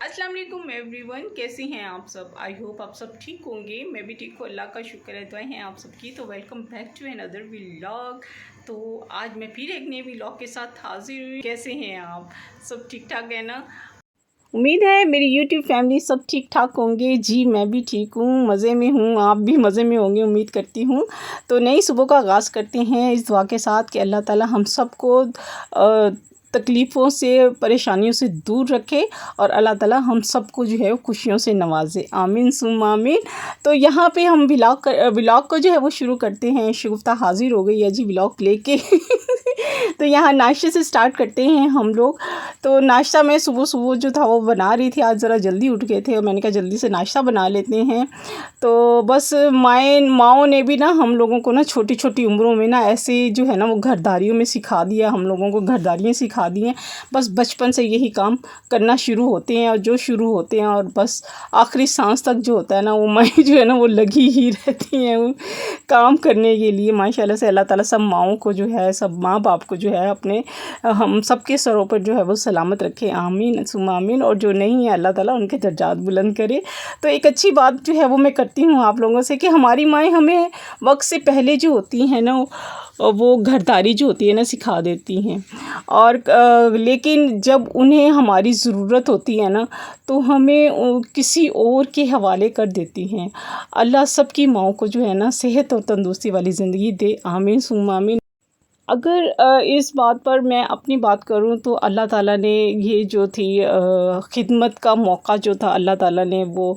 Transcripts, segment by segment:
अस्सलाम वालेकुम एवरीवन, कैसे हैं आप सब। आई होप आप सब ठीक होंगे। मैं भी ठीक हूँ, अल्लाह का शुक्र है, दुआएं हैं आप सबकी। तो welcome back to another vlog. तो आज मैं फिर एक नए व्लॉग के साथ हाजिर हुई। कैसे हैं आप सब, ठीक ठाक है ना। उम्मीद है मेरी यूट्यूब फैमिली सब ठीक ठाक होंगे। जी मैं भी ठीक हूँ, मज़े में हूँ, आप भी मज़े में होंगे उम्मीद करती हूँ। तो नई सुबह का आगाज़ करते हैं इस दुआ के साथ कि अल्लाह ताला हम सबको तकलीफ़ों से, परेशानियों से दूर रखे और अल्लाह ताला हम सबको जो है वो खुशियों से नवाजे। आमीन सुम्मा आमीन। तो यहाँ पे हम व्लॉग को जो है वो शुरू करते हैं। शगुफ्ता हाज़िर हो गई है जी व्लॉग लेके तो यहाँ नाश्ते से स्टार्ट करते हैं हम लोग। तो नाश्ता मैं सुबह सुबह जो था वो बना रही थी। आज ज़रा जल्दी उठ गए थे और मैंने कहा जल्दी से नाश्ता बना लेते हैं। तो बस माओ ने भी ना हम लोगों को ना छोटी छोटी उम्रों में ना ऐसे जो है ना वो घरदारियों में सिखा दिया, हम लोगों को घरदारियाँ सिखा दी हैं। बस बचपन से यही काम करना शुरू होते हैं और जो शुरू होते हैं और बस आखिरी सांस तक जो होता है ना वो माएँ जो है ना वो लगी ही रहती हैं वो काम करने के लिए। माशाल्लाह से अल्लाह ताला सब माओं को जो है, सब माँ बाप को जो है अपने हम सब के सरों पर जो है वो सलामत रखे। आमीन सुम्मा आमीन। और जो नहीं है अल्लाह ताला उनके दर्जात बुलंद करे। तो एक अच्छी बात जो है वो मैं करती हूँ आप लोगों से कि हमारी माएँ हमें वक्त से पहले जो होती हैं ना वो घरदारी जो होती है ना सिखा देती हैं। और लेकिन जब उन्हें हमारी ज़रूरत होती है ना तो हमें किसी और के हवाले कर देती हैं। अल्लाह सबकी माँओं को जो है ना सेहत और तंदुरुस्ती वाली ज़िंदगी दे। आमीन सुम्मा आमीन। अगर इस बात पर मैं अपनी बात करूं तो अल्लाह ताला ने ये जो थी खिदमत का मौका जो था अल्लाह ताला ने वो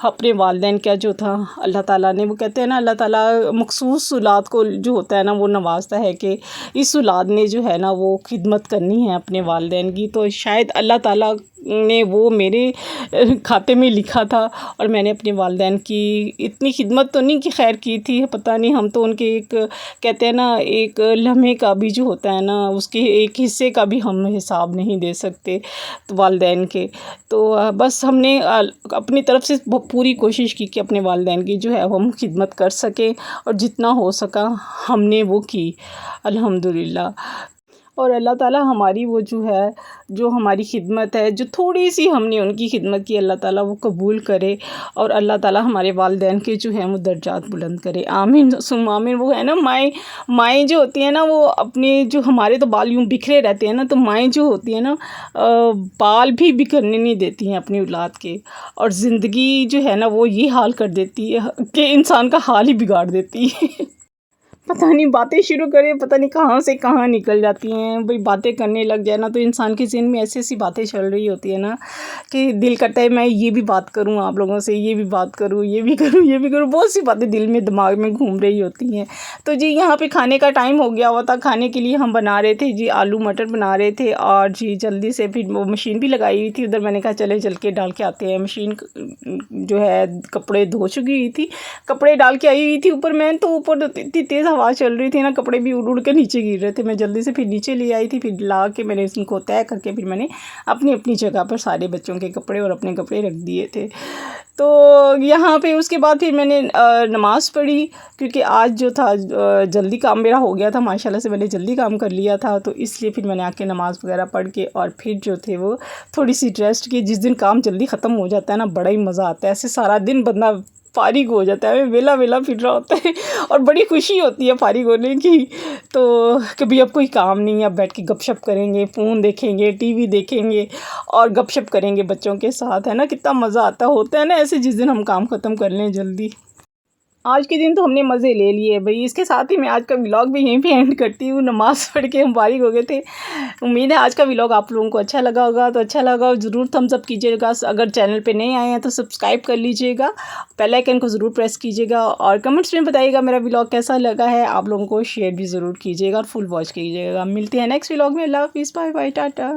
अपने वालिदैन का जो था अल्लाह ताला ने, वो कहते हैं ना अल्लाह ताला मखसूस औलाद को जो होता है ना वो नवाजता है कि इस औलाद ने जो है ना वो खिदमत करनी है अपने वालिदैन की। तो शायद अल्लाह ताला ने वो मेरे खाते में लिखा था और मैंने अपने वालिदैन की इतनी खिदमत तो नहीं कि खैर की थी, पता नहीं हम तो उनके एक कहते हैं ना एक लम्हे का भी जो होता है ना उसके एक हिस्से का भी हम हिसाब नहीं दे सकते तो वालिदैन के। तो बस हमने अपनी तरफ से पूरी कोशिश की कि अपने वालिदैन की जो है वो हम खिदमत कर सकें और जितना हो सका हमने वो की अल्हम्दुलिल्लाह। और अल्लाह ताला हमारी वो जो है जो हमारी खिदमत है जो थोड़ी सी हमने उनकी खिदमत की अल्लाह ताला वो कबूल करे और अल्लाह ताला हमारे वालिदैन के जो हैं वो दर्जात बुलंद करे। आमीन सुम्मा आमीन। वो है ना माएँ जो होती हैं ना वो अपने जो हमारे तो बाल यूँ बिखरे रहते हैं ना, तो माएँ जो होती हैं ना बाल भी बिखरने नहीं देती हैं अपनी औलाद के। और ज़िंदगी जो है ना वो ये हाल कर देती है कि इंसान का हाल ही बिगाड़ देती है पता नहीं बातें शुरू करें, पता नहीं कहाँ से कहाँ निकल जाती हैं। भाई बातें करने लग जाए ना तो इंसान के ज़हन में ऐसी ऐसी बातें चल रही होती है ना कि दिल करता है मैं ये भी बात करूँ आप लोगों से, ये भी बात करूँ, ये भी करूँ, ये भी करूँ। बहुत सी बातें दिल में दिमाग में घूम रही होती हैं। तो जी यहाँ पे खाने का टाइम हो गया हुआ था। खाने के लिए हम बना रहे थे जी आलू मटर बना रहे थे और जी जल्दी से फिर वो मशीन भी लगाई हुई थी उधर। मैंने कहा चले चल के डाल के आते हैं। मशीन जो है कपड़े धो चुकी हुई थी, कपड़े डाल के आई हुई थी ऊपर। मैं तो ऊपर इतनी तेज़ हवा चल रही थी ना, कपड़े भी उड़ उड़ के नीचे गिर रहे थे। मैं जल्दी से फिर नीचे ले आई थी, फिर ला के मैंने इनको तय करके फिर मैंने अपनी अपनी जगह पर सारे बच्चों के कपड़े और अपने कपड़े रख दिए थे। तो यहाँ पे उसके बाद फिर मैंने नमाज़ पढ़ी क्योंकि आज जो था जल्दी काम मेरा हो गया था। माशाल्लाह से मैंने जल्दी काम कर लिया था तो इसलिए फिर मैंने आके नमाज़ वगैरह पढ़ के और फिर जो थे वो थोड़ी सी रेस्ट की। जिस दिन काम जल्दी ख़त्म हो जाता है ना बड़ा ही मज़ा आता है। ऐसे सारा दिन बंदा फारिग हो जाता है, वेला वेला फिर रहा होता है और बड़ी खुशी होती है फारिग होने की। तो कभी अब कोई काम नहीं है, अब बैठ के गपशप करेंगे, फ़ोन देखेंगे, टीवी देखेंगे और गपशप करेंगे बच्चों के साथ, है ना। कितना मज़ा आता होता है ना ऐसे जिस दिन हम काम ख़त्म कर लें जल्दी। आज के दिन तो हमने मज़े ले लिए भाई। इसके साथ ही मैं आज का व्लॉग भी यहीं पे एंड करती हूँ। नमाज़ पढ़ के हम फारिग हो गए थे। उम्मीद है आज का व्लॉग आप लोगों को अच्छा लगा होगा। तो अच्छा लगा ज़रूर थम्स अप कीजिएगा। अगर चैनल पे नए आए हैं तो सब्सक्राइब कर लीजिएगा, बेल आइकन को ज़रूर प्रेस कीजिएगा और कमेंट्स में बताइएगा मेरा व्लॉग कैसा लगा है। आप लोगों को शेयर भी ज़रूर कीजिएगा और फुल वॉच कीजिएगा। मिलते हैं नेक्स्ट व्लॉग में। अल्लाह हाफ़िज़, बाय बाय, टाटा।